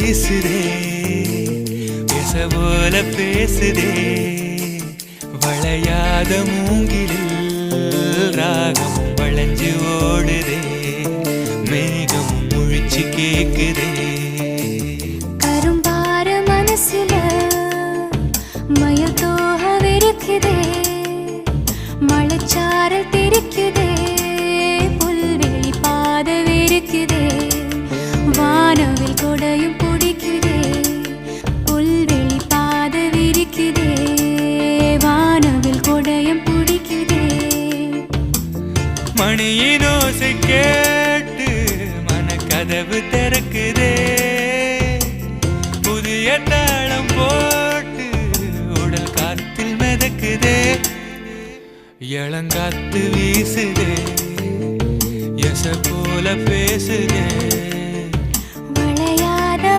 வீசுதே பேச போல பேசுதே வளையாத மூங்கிலில் ராகம் வளைஞ்சு ஓடுதே மேகம் முழிச்சு கேக்குதே கரும்பார மனசுல மயில் தோகவிருக்குதே மழைச்சாரல் தெரிக்குதே புல்வெளி பாதவிருக்குதே வானவில் கொடையும் பிடிக்குதே புல்வெளி பாதவிருக்குதே வானவில் கொடையும் பிடிக்குதே மணியின் ஓசை கேட்டு மனக்கதவு திறக்குதே புதிய தாளம் போட்டு உடல் காத்தில் மிதக்குதே இளங்காத்து வீசுதே எச போல பேசுதே